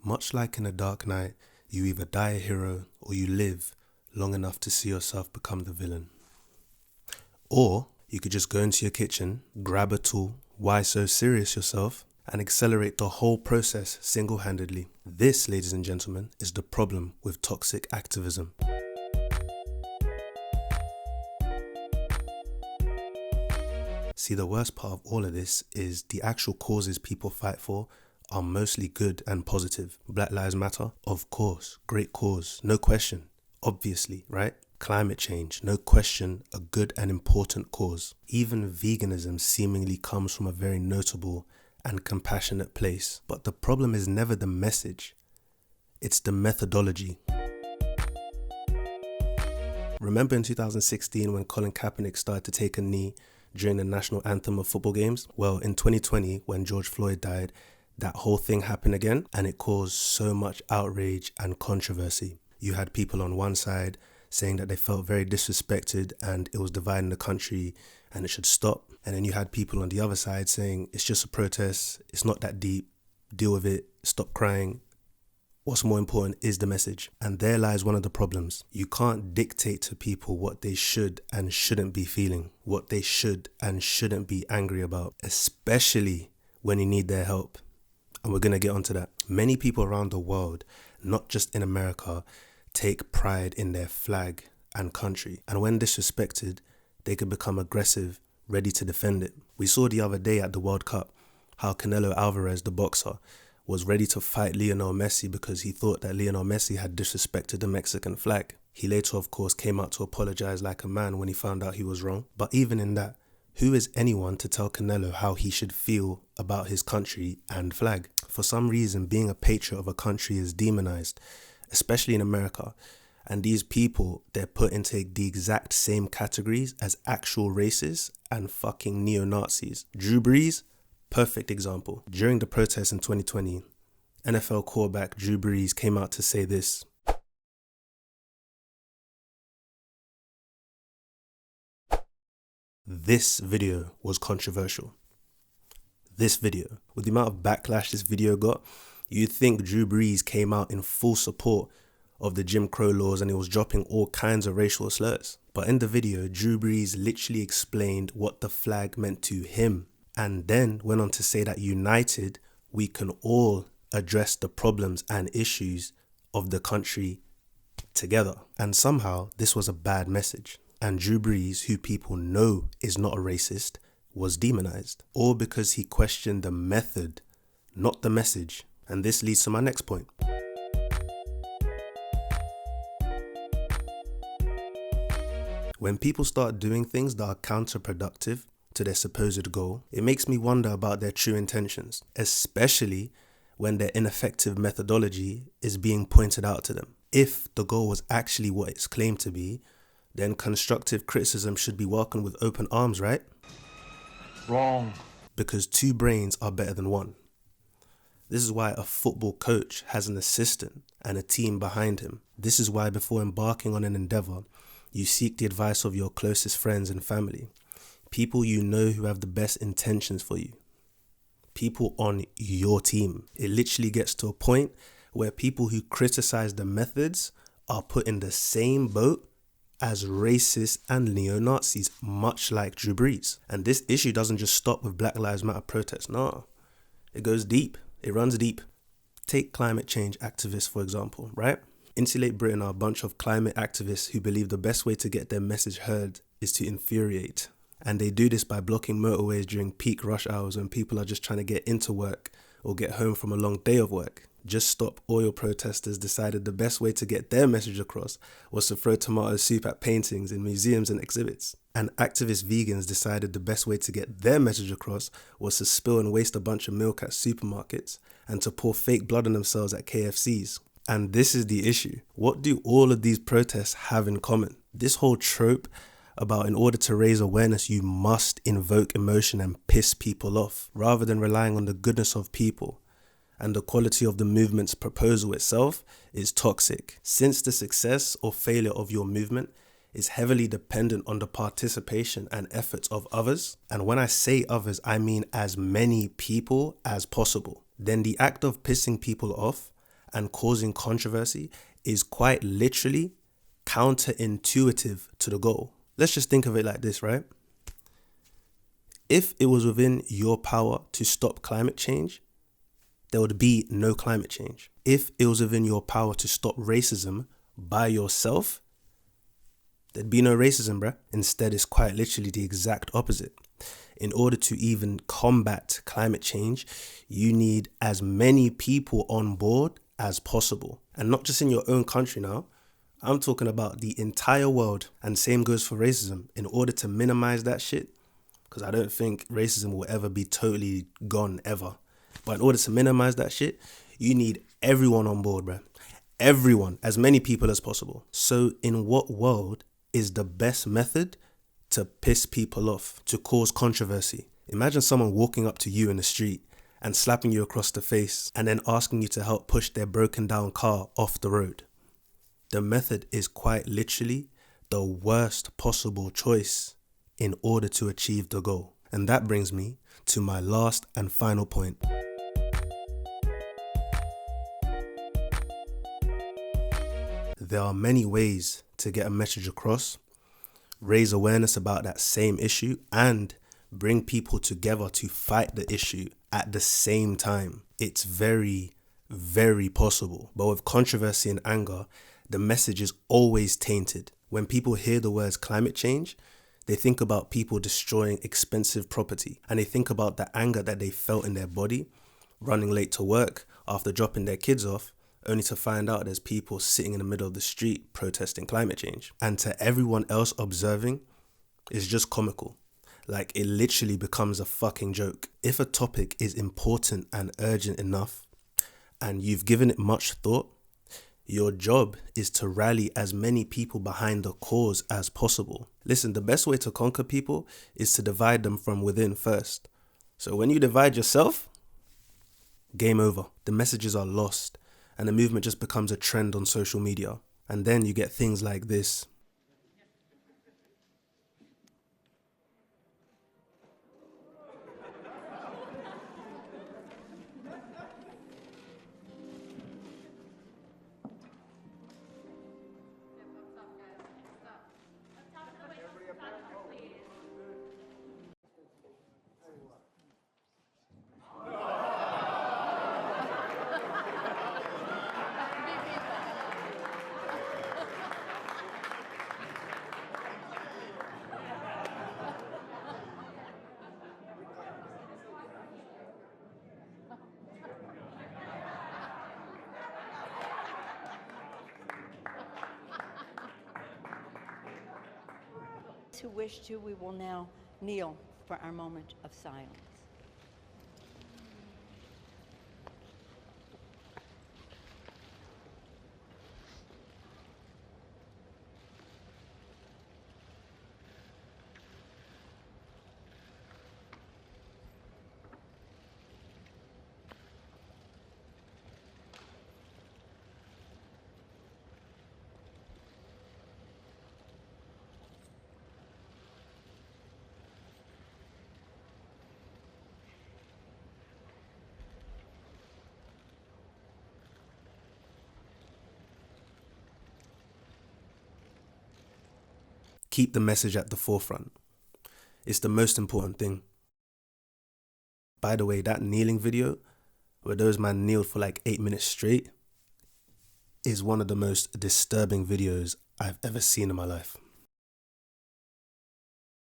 Much like in a dark night, you either die a hero or you live long enough to see yourself become the villain. Or you could just go into your kitchen, grab a tool, why so serious yourself, and accelerate the whole process single-handedly. This, ladies and gentlemen, is the problem with toxic activism. See, the worst part of all of this is the actual causes people fight for are mostly good and positive. Black Lives Matter, of course, great cause, no question, obviously, right? Climate change, no question, a good and important cause. Even veganism seemingly comes from a very notable and compassionate place. But the problem is never the message, it's the methodology. Remember in 2016 when Colin Kaepernick started to take a knee during the national anthem of football games? Well, in 2020, when George Floyd died, that whole thing happened again, and it caused so much outrage and controversy. You had people on one side saying that they felt very disrespected and it was dividing the country and it should stop. And then you had people on the other side saying it's just a protest, it's not that deep, deal with it, stop crying. What's more important is the message. And there lies one of the problems. You can't dictate to people what they should and shouldn't be feeling, what they should and shouldn't be angry about, especially when you need their help. And we're going to get onto that. Many people around the world, not just in America, take pride in their flag and country. And when disrespected, they can become aggressive, ready to defend it. We saw the other day at the World Cup how Canelo Alvarez, the boxer, was ready to fight Lionel Messi because he thought that Lionel Messi had disrespected the Mexican flag. He later, of course, came out to apologize like a man when he found out he was wrong. But even in that, who is anyone to tell Canelo how he should feel about his country and flag? For some reason, being a patriot of a country is demonized, especially in America. And these people, they're put into the exact same categories as actual racists and fucking neo-Nazis. Drew Brees, perfect example. During the protests in 2020, NFL quarterback Drew Brees came out to say this. This video was controversial. This video, with the amount of backlash this video got, you'd think Drew Brees came out in full support of the Jim Crow laws and he was dropping all kinds of racial slurs. But in the video, Drew Brees literally explained what the flag meant to him and then went on to say that united, we can all address the problems and issues of the country together. And somehow this was a bad message. And Drew Brees, who people know is not a racist, was demonized. All because he questioned the method, not the message. And this leads to my next point. When people start doing things that are counterproductive to their supposed goal, it makes me wonder about their true intentions, especially when their ineffective methodology is being pointed out to them. If the goal was actually what it's claimed to be, then constructive criticism should be welcomed with open arms, right? Wrong. Because two brains are better than one. This is why a football coach has an assistant and a team behind him. This is why before embarking on an endeavor, you seek the advice of your closest friends and family. People you know who have the best intentions for you. People on your team. It literally gets to a point where people who criticize the methods are put in the same boat as racists and neo-Nazis, much like Drew Brees. And this issue doesn't just stop with Black Lives Matter protests. No, it goes deep. It runs deep. Take climate change activists, for example, right? Insulate Britain are a bunch of climate activists who believe the best way to get their message heard is to infuriate. And they do this by blocking motorways during peak rush hours when people are just trying to get into work or get home from a long day of work. Just Stop Oil protesters decided the best way to get their message across was to throw tomato soup at paintings in museums and exhibits. And activist vegans decided the best way to get their message across was to spill and waste a bunch of milk at supermarkets and to pour fake blood on themselves at KFCs. And this is the issue. What do all of these protests have in common? This whole trope about in order to raise awareness, you must invoke emotion and piss people off, rather than relying on the goodness of people and the quality of the movement's proposal itself, is toxic. Since the success or failure of your movement is heavily dependent on the participation and efforts of others, and when I say others, I mean as many people as possible, then the act of pissing people off and causing controversy is quite literally counterintuitive to the goal. Let's just think of it like this, right? If it was within your power to stop climate change, there would be no climate change. If it was within your power to stop racism by yourself, there'd be no racism, bruh. Instead, it's quite literally the exact opposite. In order to even combat climate change, you need as many people on board as possible. And not just in your own country now. I'm talking about the entire world. And same goes for racism. In order to minimize that shit, because I don't think racism will ever be totally gone, ever. But in order to minimize that shit, you need everyone on board, bruh. Everyone, as many people as possible. So in what world is the best method to piss people off, to cause controversy? Imagine someone walking up to you in the street and slapping you across the face and then asking you to help push their broken down car off the road. The method is quite literally the worst possible choice in order to achieve the goal. And that brings me to my last and final point. There are many ways to get a message across, raise awareness about that same issue, and bring people together to fight the issue at the same time. It's very, very possible. But with controversy and anger, the message is always tainted. When people hear the words climate change, they think about people destroying expensive property, and they think about the anger that they felt in their body, running late to work after dropping their kids off, only to find out there's people sitting in the middle of the street protesting climate change. And to everyone else observing, it's just comical. Like, it literally becomes a fucking joke. If a topic is important and urgent enough, and you've given it much thought, your job is to rally as many people behind the cause as possible. Listen, the best way to conquer people is to divide them from within first. So when you divide yourself, game over. The messages are lost, and the movement just becomes a trend on social media. And then you get things like this. Who wish to, we will now kneel for our moment of silence. Keep the message at the forefront. It's the most important thing. By the way, that kneeling video, where those man kneeled for like 8 minutes straight, is one of the most disturbing videos I've ever seen in my life.